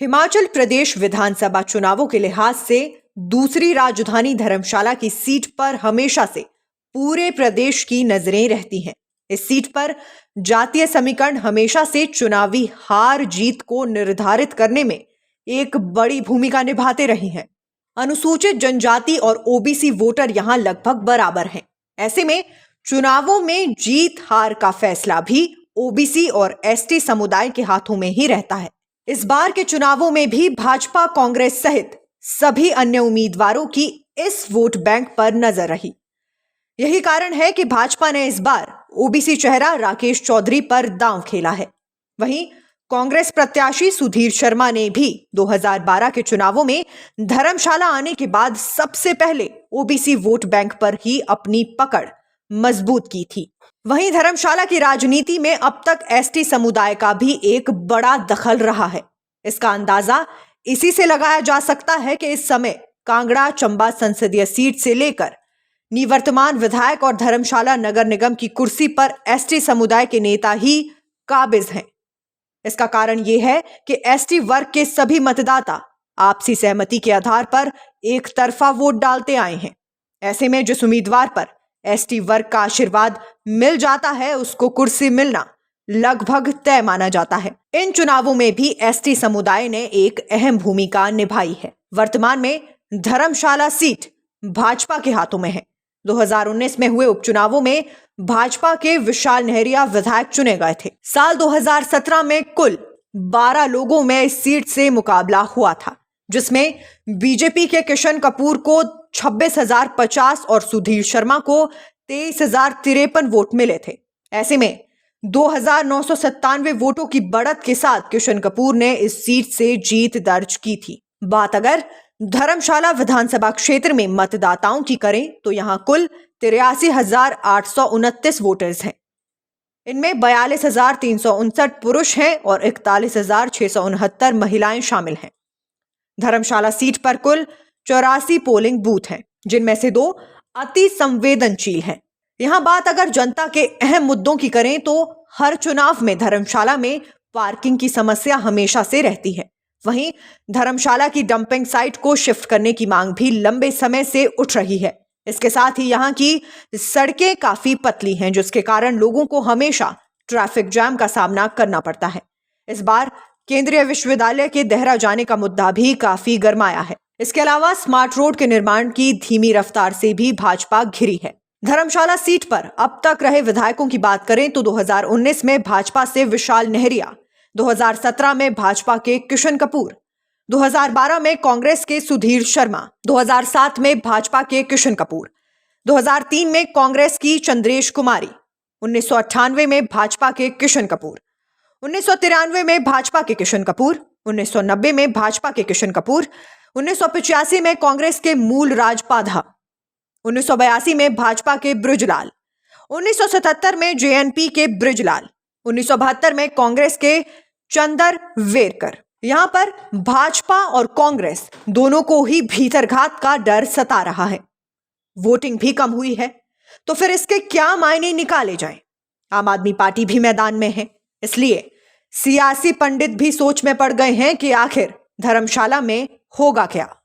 हिमाचल प्रदेश विधानसभा चुनावों के लिहाज से दूसरी राजधानी धर्मशाला की सीट पर हमेशा से पूरे प्रदेश की नजरें रहती हैं। इस सीट पर जातीय समीकरण हमेशा से चुनावी हार जीत को निर्धारित करने में एक बड़ी भूमिका निभाते रहे हैं। अनुसूचित जनजाति और ओबीसी वोटर यहां लगभग बराबर हैं। ऐसे में चुनावों में जीत हार का फैसला भी ओबीसी और एसटी समुदाय के हाथों में ही रहता है। इस बार के चुनावों में भी भाजपा, कांग्रेस सहित सभी अन्य उम्मीदवारों की इस वोट बैंक पर नजर रही। यही कारण है कि भाजपा ने इस बार ओबीसी चेहरा राकेश चौधरी पर दांव खेला है। वहीं कांग्रेस प्रत्याशी सुधीर शर्मा ने भी 2012 के चुनावों में धर्मशाला आने के बाद सबसे पहले ओबीसी वोट बैंक पर ही अपनी पकड़ मजबूत की थी। वहीं धर्मशाला की राजनीति में अब तक एसटी समुदाय का भी एक बड़ा दखल रहा है। इसका अंदाजा इसी से लगाया जा सकता है कि इस समय कांगड़ा चंबा संसदीय सीट से लेकर निवर्तमान विधायक और धर्मशाला नगर निगम की कुर्सी पर एसटी समुदाय के नेता ही काबिज हैं। इसका कारण यह है कि एसटी वर्ग के सभी मतदाता आपसी सहमति के आधार पर एक तरफा वोट डालते आए हैं। ऐसे में जिस उम्मीदवार पर एसटी वर्ग का आशीर्वाद मिल जाता है उसको कुर्सी मिलना लगभग तय माना जाता है। इन चुनावों में भी एसटी समुदाय ने एक अहम भूमिका निभाई है। वर्तमान में धर्मशाला सीट भाजपा के हाथों में है। 2019 में हुए उपचुनावों में भाजपा के विशाल नहरिया विधायक चुने गए थे। साल 2017 में कुल 12 लोगों में इस सीट से मुकाबला हुआ था, जिसमें बीजेपी के किशन कपूर को 26,050 और सुधीर शर्मा को 23,053 वोट मिले थे। ऐसे में 2,997 वोटों की बढ़त के साथ किशन कपूर ने इस सीट से जीत दर्ज की थी। बात अगर धर्मशाला विधानसभा क्षेत्र में मतदाताओं की करें तो यहां कुल 83,829 वोटर्स हैं। इनमें 42,359 पुरुष हैं और 41,669 महिलाएं शामिल हैं। धर्मशाला सीट पर कुल 84 पोलिंग बूथ हैं, जिनमें से 2 अति संवेदनशील हैं। यहां बात अगर जनता के अहम मुद्दों की करें तो हर चुनाव में धर्मशाला में पार्किंग की समस्या हमेशा से रहती है। वहीं धर्मशाला की डंपिंग साइट को शिफ्ट करने की मांग भी लंबे समय से उठ रही है। इसके साथ ही यहाँ की सड़कें काफी पतली हैं, जिसके कारण लोगों को हमेशा ट्रैफिक जैम का सामना करना पड़ता है। इस बार केंद्रीय विश्वविद्यालय के देहरा जाने का मुद्दा भी काफी गरमाया है। इसके अलावा स्मार्ट रोड के निर्माण की धीमी रफ्तार से भी भाजपा घिरी है। धर्मशाला सीट पर अब तक रहे विधायकों की बात करें तो 2019 में भाजपा से विशाल नहरिया, 2017 में भाजपा के किशन कपूर, 2012 में कांग्रेस के सुधीर शर्मा, 2007 में भाजपा के किशन कपूर, 2003 में कांग्रेस की चंद्रेश कुमारी, 1998 में भाजपा के किशन कपूर, 1993 में भाजपा के किशन कपूर, 1990 में भाजपा के किशन कपूर, 1985 में कांग्रेस के मूल राज पाधा, 1982 में भाजपा के बृजलाल, 1977 में जेएनपी के बृजलाल, 1972 में कांग्रेस के चंदर वेरकर। यहां पर भाजपा और कांग्रेस दोनों को ही भीतरघात का डर सता रहा है। वोटिंग भी कम हुई है, तो फिर इसके क्या मायने निकाले जाएं? आम आदमी पार्टी भी मैदान में है, इसलिए सियासी पंडित भी सोच में पड़ गए हैं कि आखिर धर्मशाला में होगा क्या।